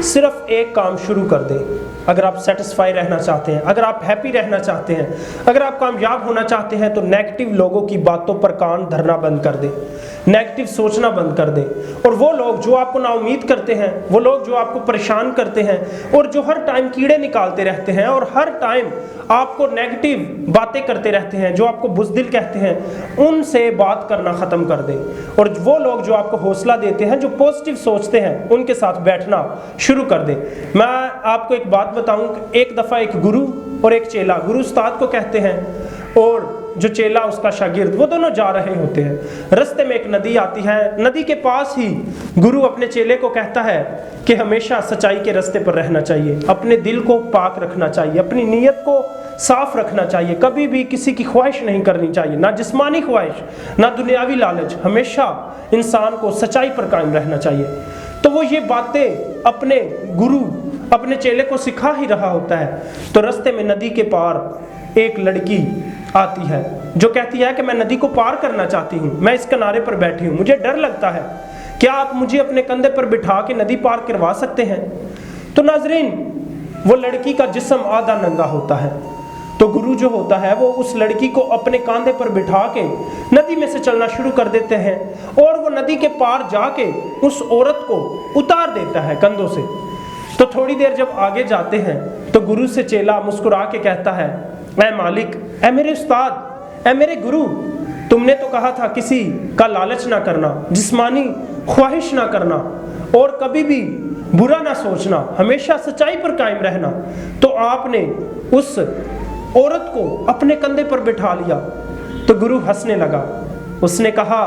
صرف ایک کام شروع کر دیں. اگر آپ سیٹسفائی رہنا چاہتے ہیں، اگر آپ ہیپی رہنا چاہتے ہیں، اگر آپ کامیاب ہونا چاہتے ہیں، تو نیگیٹو لوگوں کی باتوں پر کان دھرنا بند کر دیں، نیگیٹو سوچنا بند کر دیں. اور وہ لوگ جو آپ کو نا امید کرتے ہیں، وہ لوگ جو آپ کو پریشان کرتے ہیں اور جو ہر ٹائم کیڑے نکالتے رہتے ہیں اور ہر ٹائم آپ کو نیگیٹو باتیں کرتے رہتے ہیں، جو آپ کو بزدل کہتے ہیں، ان سے بات کرنا ختم کر دیں. اور وہ لوگ جو آپ کو حوصلہ دیتے ہیں، جو پازیٹیو سوچتے ہیں، ان کے ساتھ بیٹھنا شروع کر دیں. میں آپ کو ایک بات بتاؤں کہ ایک دفعہ ایک گرو اور ایک چیلا، گرو استاد کو کہتے ہیں اور جو چیلا اس کا شاگرد، وہ دونوں جا رہے ہوتے ہیں. رستے میں ایک ندی آتی ہے. ندی کے پاس ہی گرو اپنے چیلے کو کہتا ہے کہ ہمیشہ سچائی کے رستے پر رہنا چاہیے، اپنے دل کو پاک رکھنا چاہیے، اپنی نیت کو صاف رکھنا چاہیے، کبھی بھی کسی کی خواہش نہیں کرنی چاہیے، نہ جسمانی خواہش نہ دنیاوی لالچ. ہمیشہ انسان کو سچائی پر قائم رہنا چاہیے. تو وہ یہ باتیں اپنے گرو اپنے چیلے کو سکھا ہی رہا ہوتا ہے. تو رستے میں ندی کے پار ایک لڑکی آتی ہے جو کہتی ہے کہ میں ندی کو پار کرنا چاہتی ہوں، میں اس کنارے پر بیٹھی ہوں، مجھے ڈر لگتا ہے، کیا آپ مجھے اپنے کندھے پر بٹھا کے ندی پار کروا سکتے ہیں؟ تو ناظرین، وہ لڑکی کا جسم آدھا ننگا ہوتا ہے. تو گرو جو ہوتا ہے وہ اس لڑکی کو اپنے کاندھے پر بٹھا کے ندی میں سے چلنا شروع کر دیتے ہیں اور وہ ندی کے پار جا کے اس عورت کو اتار دیتا ہے کندھوں سے. تو تھوڑی دیر جب آگے جاتے ہیں تو گرو سے چیلا مسکرا کے کہتا ہے، اے مالک، اے میرے استاد، اے میرے گرو، تم نے تو کہا تھا کسی کا لالچ نہ کرنا، جسمانی خواہش نہ کرنا اور کبھی بھی برا نہ سوچنا، ہمیشہ سچائی پر قائم رہنا. تو آپ نے اس عورت کو اپنے کندھے پر بٹھا لیا. تو گرو ہنسنے لگا. اس نے کہا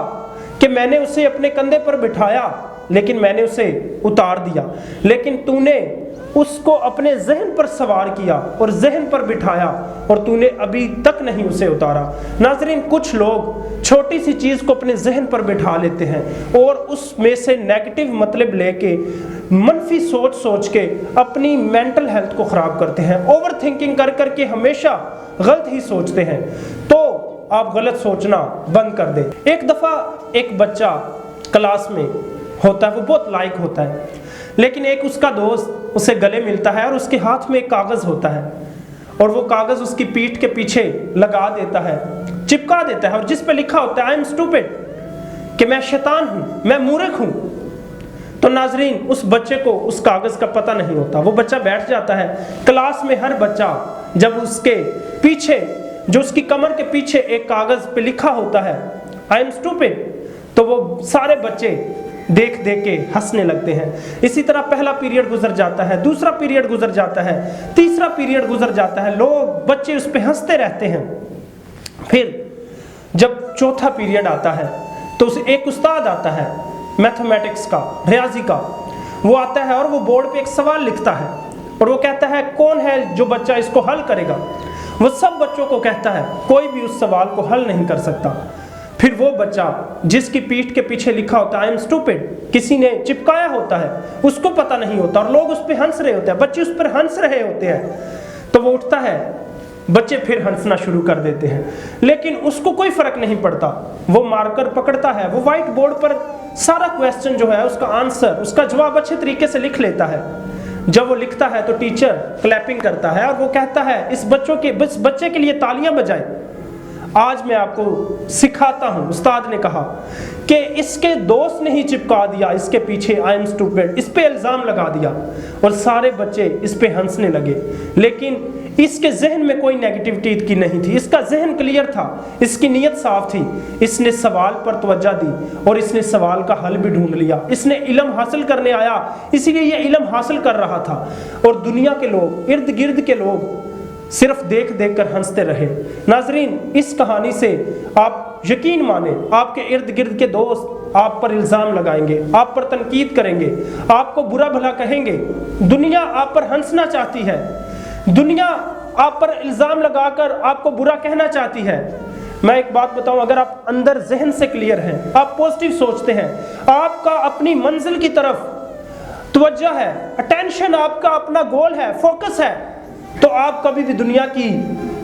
کہ میں نے اسے اپنے کندھے پر بٹھایا لیکن میں نے اسے اتار دیا، لیکن تو نے اس کو اپنے ذہن پر سوار کیا اور ذہن پر بٹھایا اور تو نے ابھی تک نہیں اسے اتارا. ناظرین، کچھ لوگ چھوٹی سی چیز کو اپنے ذہن پر بٹھا لیتے ہیں اور اس میں سے نیگیٹو مطلب لے کے منفی سوچ کے اپنی مینٹل ہیلتھ کو خراب کرتے ہیں. اوور تھنکنگ کر کے ہمیشہ غلط ہی سوچتے ہیں. تو آپ غلط سوچنا بند کر دیں. ایک دفعہ ایک بچہ کلاس میں ہوتا ہے، وہ بہت لائق ہوتا ہے، لیکن ایک اس کا دوست اسے گلے ملتا ہے اور اس کے ہاتھ میں ایک کاغذ ہوتا ہے اور وہ کاغذ اس کی پیٹھ کے پیچھے لگا دیتا ہے، چپکا دیتا ہے، اور جس پہ لکھا ہوتا ہے آئی ایم اسٹوپڈ، کہ میں شیطان ہوں، میں مورخ ہوں. تو ناظرین، اس بچے کو اس کاغذ کا پتہ نہیں ہوتا. وہ بچہ بیٹھ جاتا ہے. کلاس میں ہر بچہ جب اس کے پیچھے، جو اس کی کمر کے پیچھے ایک کاغذ پہ لکھا ہوتا ہے آئی ایم اسٹوپڈ، تو وہ سارے بچے دیکھ کے ہنسنے لگتے ہیں. اسی طرح پہلا پیریڈ گزر جاتا ہے، دوسرا پیریڈ گزر جاتا ہے، تیسرا پیریڈ گزر جاتا ہے، لوگ بچے اس پہ ہنستے رہتے ہیں. پھر جب چوتھا پیریڈ آتا ہے تو ایک استاد آتا ہے میتھمیٹکس کا، ریاضی کا. وہ آتا ہے اور وہ بورڈ پہ ایک سوال لکھتا ہے اور وہ کہتا ہے کون ہے جو بچہ اس کو حل کرے گا. وہ سب بچوں کو کہتا ہے کوئی بھی اس سوال کو حل نہیں کر سکتا. پھر وہ بچہ جس کی پیٹھ کے پیچھے لکھا ہوتا ہے آئی ایم اسٹوپڈ، کسی نے چپکایا ہوتا ہے، اس کو پتہ نہیں ہوتا اور لوگ اس پہ ہنس رہے ہوتے ہیں، بچے اس پر ہنس رہے ہوتے ہیں. تو وہ اٹھتا ہے، بچے پھر ہنسنا شروع کر دیتے ہیں، لیکن اس کو کوئی فرق نہیں پڑتا. وہ مارکر پکڑتا ہے، وہ وائٹ بورڈ پر سارا کویسچن جو ہے اس کا آنسر، اس کا جواب اچھے طریقے سے لکھ لیتا ہے. جب وہ لکھتا ہے تو ٹیچر کلیپنگ کرتا ہے اور وہ کہتا ہے اس بچے کے لیے تالیاں بجائیں. آج میں آپ کو سکھاتا ہوں، استاد نے کہا کہ اس کے دوست نے ہی چپکا دیا اس کے پیچھے آئی ایم اسٹوپڈ، اس پہ الزام لگا دیا اور سارے بچے اس پہ ہنسنے لگے. لیکن اس کے ذہن میں کوئی نیگیٹیوٹی کی نہیں تھی، اس کا ذہن کلیئر تھا، اس کی نیت صاف تھی. اس نے سوال پر توجہ دی اور اس نے سوال کا حل بھی ڈھونڈ لیا. اس نے علم حاصل کرنے آیا، اسی لیے یہ علم حاصل کر رہا تھا. اور دنیا کے لوگ، ارد گرد کے لوگ صرف دیکھ کر ہنستے رہے. ناظرین، اس کہانی سے آپ یقین مانیں، آپ کے ارد گرد کے دوست آپ پر الزام لگائیں گے، آپ پر تنقید کریں گے، آپ کو برا بھلا کہیں گے. دنیا آپ پر ہنسنا چاہتی ہے، دنیا آپ پر الزام لگا کر آپ کو برا کہنا چاہتی ہے. میں ایک بات بتاؤں، اگر آپ اندر ذہن سے کلیئر ہیں، آپ پازیٹیو سوچتے ہیں، آپ کا اپنی منزل کی طرف توجہ ہے، اٹینشن آپ کا اپنا گول ہے، فوکس ہے، تو آپ کبھی بھی دنیا کی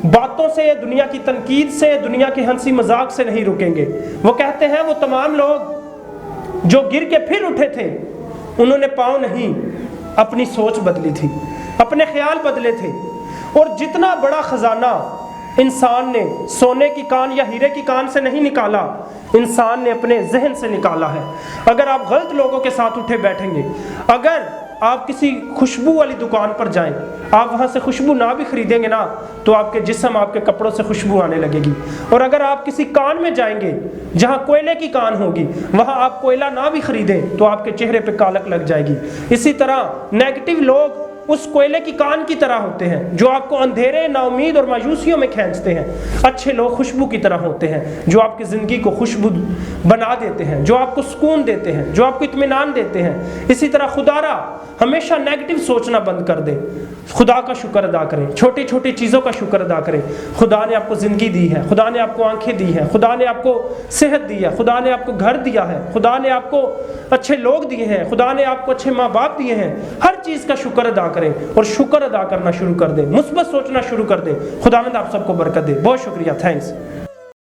باتوں سے، دنیا کی تنقید سے، دنیا کی ہنسی مذاق سے نہیں رکیں گے. وہ کہتے ہیں وہ تمام لوگ جو گر کے پھر اٹھے تھے انہوں نے پاؤں نہیں اپنی سوچ بدلی تھی، اپنے خیال بدلے تھے، اور جتنا بڑا خزانہ انسان نے سونے کی کان یا ہیرے کی کان سے نہیں نکالا، انسان نے اپنے ذہن سے نکالا ہے۔ اگر آپ غلط لوگوں کے ساتھ اٹھے بیٹھیں گے، اگر آپ کسی خوشبو والی دکان پر جائیں، آپ وہاں سے خوشبو نہ بھی خریدیں گے نا تو آپ کے جسم، آپ کے کپڑوں سے خوشبو آنے لگے گی۔ اور اگر آپ کسی کان میں جائیں گے جہاں کوئلے کی کان ہوگی، وہاں آپ کوئلہ نہ بھی خریدیں تو آپ کے چہرے پہ کالک لگ جائے گی۔ اسی طرح نیگیٹو لوگ اس کوئلے کی کان کی طرح ہوتے ہیں جو آپ کو اندھیرے، نا امید اور مایوسیوں میں کھینچتے ہیں۔ اچھے لوگ خوشبو کی طرح ہوتے ہیں جو آپ کی زندگی کو خوشبو بنا دیتے ہیں، جو آپ کو سکون دیتے ہیں، جو آپ کو اطمینان دیتے ہیں۔ اسی طرح خدا را ہمیشہ نیگیٹو سوچنا بند کر دیں، خدا کا شکر ادا کریں، چھوٹی چھوٹی چیزوں کا شکر ادا کریں۔ خدا نے آپ کو زندگی دی ہے، خدا نے آپ کو آنکھیں دی ہیں، خدا نے آپ کو صحت دی ہے، خدا نے آپ کو گھر دیا ہے، خدا نے آپ کو اچھے لوگ دیے ہیں، خدا نے آپ کو اچھے ماں باپ دیے ہیں۔ ہر چیز کا شکر ادا کریں اور شکر ادا کرنا شروع کر دیں، مثبت سوچنا شروع کر دیں۔ خداوند آپ سب کو برکت دے۔ بہت شکریہ، تھینکس۔